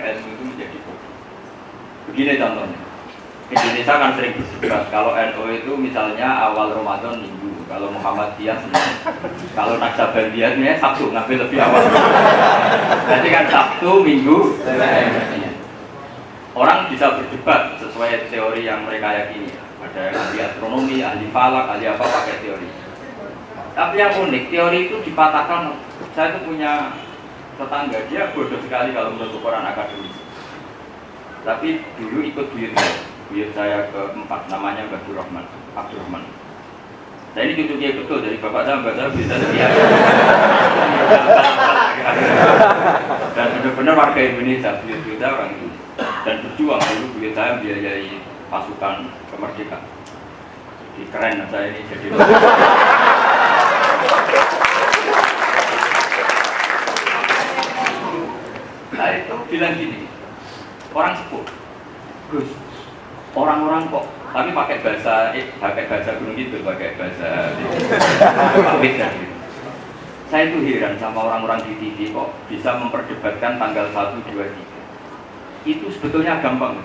ilmu itu menjadi bodoh. Begini contohnya, Indonesia kan sering berdebat kalau NU itu misalnya awal Ramadan Minggu, kalau Muhammadiyah Senin, kalau Naksabandiyahnya Sabtu, ngambil lebih awal. Jadi kan Sabtu, Minggu, orang bisa berdebat sesuai teori yang mereka yakini. Ada yang ahli astronomi, ahli falak, ahli apa pakai teori. Tapi yang unik, teori itu dipatahkan. Saya itu punya tetangga, dia bodoh sekali kalau menurut ukuran akademis. Tapi dulu ikut buyut saya keempat, namanya Abdurrahman. Nah ini cucu dia betul, dari bapak saya baca bisa setia. Dan benar-benar warga Indonesia, buyut saya orang itu. Dan berjuang dulu buyut saya biayai pasukan kemerdekaan. Jadi keren saya ini jadi. Saya itu bilang gini, orang sepuh, Gus, orang-orang kok, tapi pakai bahasa Gunung Kidul, pakai bahasa Pamit dan gitu. Saya itu heran sama orang-orang di TV kok bisa memperdebatkan tanggal 1, 2, 3. Itu sebetulnya gampang.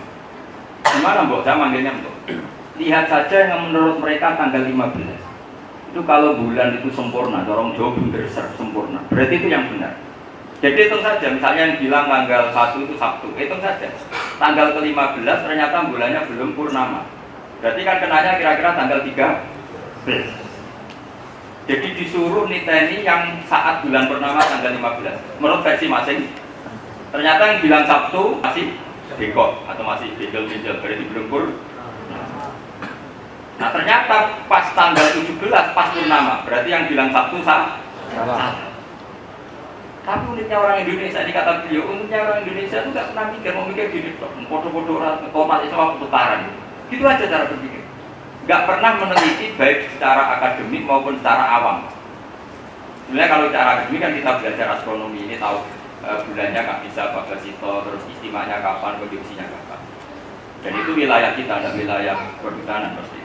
Gimana Mbok? Saya manggilnya Mbok. Lihat saja yang menurut mereka tanggal 15. Itu kalau bulan itu sempurna, dorong jauh besar sempurna. Berarti itu yang benar. Jadi hitung saja, misalnya yang bilang tanggal 1 itu Sabtu, hitung saja. Tanggal ke-15 ternyata bulannya belum purnama. Berarti kan kenanya kira-kira tanggal 13. Jadi disuruh niteni yang saat bulan purnama tanggal 15. Menurut versi masing. Ternyata yang bilang Sabtu masih bekok atau masih bejel-bejel, berarti belum purnama. Nah ternyata pas tanggal 17 pas purnama, berarti yang bilang Sabtu salah. Tapi uniknya orang Indonesia, ini kata beliau, uniknya orang Indonesia itu nggak pernah mikir, mau mikir gini, foto-foto orang otomatis sama putaran gitu aja cara berpikir. Nggak pernah meneliti baik secara akademik maupun secara awam. Sebenarnya kalau secara akademik kan kita belajar astronomi, ini tahu bulannya nggak bisa Bagasito, terus istimanya kapan, konjungsinya kapan. Dan itu wilayah kita, ada wilayah perhutanan pasti.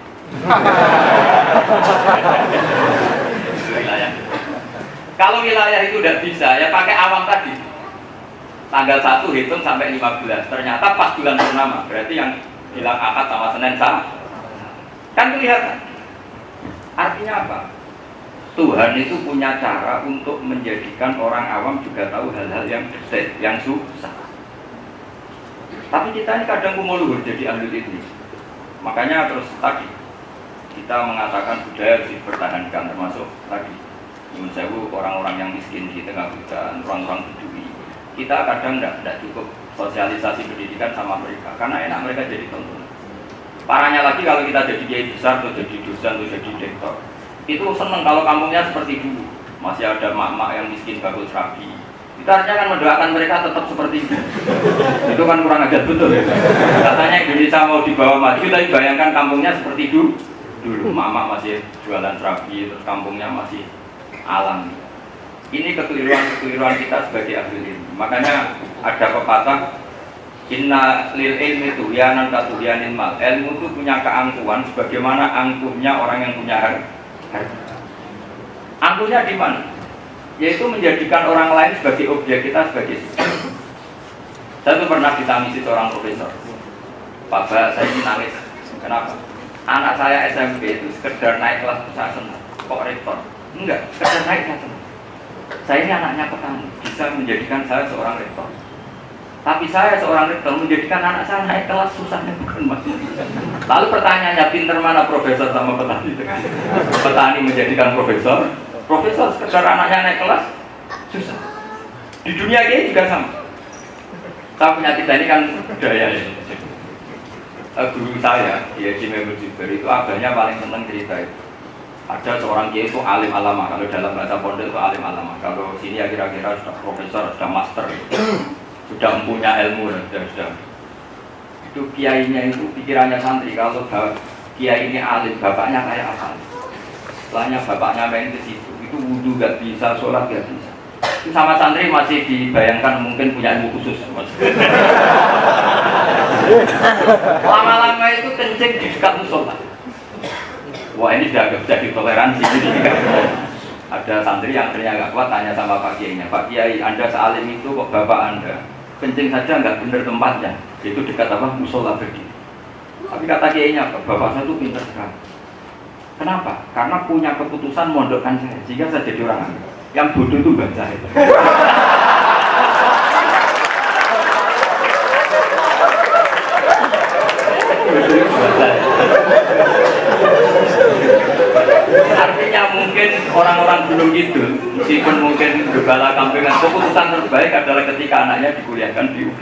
Itu wilayah. Kalau wilayah itu tidak bisa, ya pakai awam tadi. Tanggal 1 hitung sampai 15. Ternyata pas bulan purnama, berarti yang bilang Ahad sama Senin sama. Kan kelihatan. Artinya apa? Tuhan itu punya cara untuk menjadikan orang awam juga tahu hal-hal yang detail, yang susah. Tapi kita ini kadang kumuluhur jadi ahli ini. Makanya terus tadi kita mengatakan budaya harus dipertahankan, termasuk tadi. Menurut saya orang-orang yang miskin di tengah hutan, orang-orang bedui, kita kadang tidak cukup sosialisasi pendidikan sama mereka, karena enak mereka jadi tonton. Parahnya lagi kalau kita jadi kiai besar, atau jadi dosen, atau jadi rektor, itu seneng kalau kampungnya seperti dulu, masih ada mak-mak yang miskin bagus rapi. Kita artinya kan mendoakan mereka tetap seperti itu. Itu kan kurang ajar betul ya. Katanya Indonesia mau dibawa maju, tapi bayangkan kampungnya seperti dulu. Mak-mak masih jualan rapi, terus kampungnya masih alam. Ini kekeliruan kita sebagai ahli ilmu. Makanya ada pepatah, inna lil ilmi tuhyanan katuhyanin mal. Ilmu itu punya keangkuhan sebagaimana angkuhnya orang yang punya harta. Angkuhnya di mana? Yaitu menjadikan orang lain sebagai objek, kita sebagai subjek. Saya tuh pernah ditangisi seorang profesor. Pak, saya ini nangis. Kenapa? Anak saya SMP itu sekedar naik kelas saya senang. Kok rektor? Enggak, sekedar naik saja. Saya ini anaknya petani, bisa menjadikan saya seorang rektor. Tapi saya seorang rektor menjadikan anak saya naik kelas susahnya bukan mas. Lalu pertanyaannya, pinter mana profesor sama petani? Petani menjadikan profesor, profesor sekedar anaknya naik kelas susah. Di dunia ini juga sama. Saya punya kita ini kan budaya ya. Guru saya, dia Jimmy Juber itu abahnya paling senang cerita itu. Ada seorang kiai itu alim alama, kalau dalam bahasa pondok itu alim alama. Kalau sini ya kira-kira sudah profesor, sudah master, sudah punya ilmu, sudah. Itu kiainya itu pikirannya santri. Kalau kiai ini alim, bapaknya kayak apa? Setelahnya bapaknya main ke situ, itu wudhu gak bisa, sholat gak bisa. Itu sama santri masih dibayangkan mungkin punya ilmu khusus. Lama-lama itu kencing di dekat musola. Wah ini sudah agak bisa ditoleransi. Ada santri yang akhirnya agak kuat tanya sama Pak Kiainya, Pak Kiai, Anda sealim itu kok bapak Anda kencing saja nggak benar tempatnya, itu dekat apa musola berdiri. Tapi kata kiainya, bapak saya itu pintar sekali. Kenapa? Karena punya keputusan mondokkan saya, sehingga saya jadi orang aneh. Yang bodoh itu baca itu. Artinya mungkin orang-orang belum gitu, meskipun mungkin gembala kampungan, keputusan terbaik adalah ketika anaknya dikuliahkan di UG.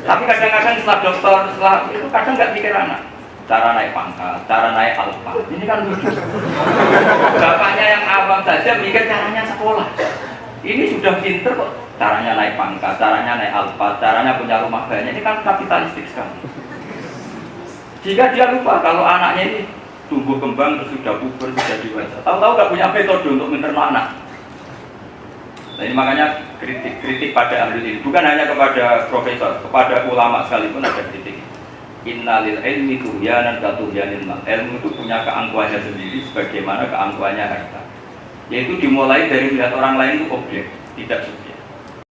Tapi kadang-kadang setelah dokter, setelah itu kadang nggak mikir anak. Cara naik pangkat, cara naik alfa. Ini kan lucu. Bapaknya yang awam saja mikir caranya sekolah. Ini sudah pinter kok. Caranya naik pangkat, caranya naik alfa, caranya punya rumah banyak. Ini kan kapitalistik sekali. Jika dia lupa kalau anaknya ini tumbuh kembang, terus sudah puber, sudah dewasa. Tahu-tahu nggak punya metode untuk menternak anak. Nah ini makanya kritik pada ahli ini bukan hanya kepada profesor, kepada ulama sekalipun ada kritik. Innalil ilmi tuhyanan katuhyanil mal. Ilmu itu punya keangkuhannya sendiri sebagaimana keangkuhannya harta. Yaitu dimulai dari melihat orang lain itu objek, tidak subjek.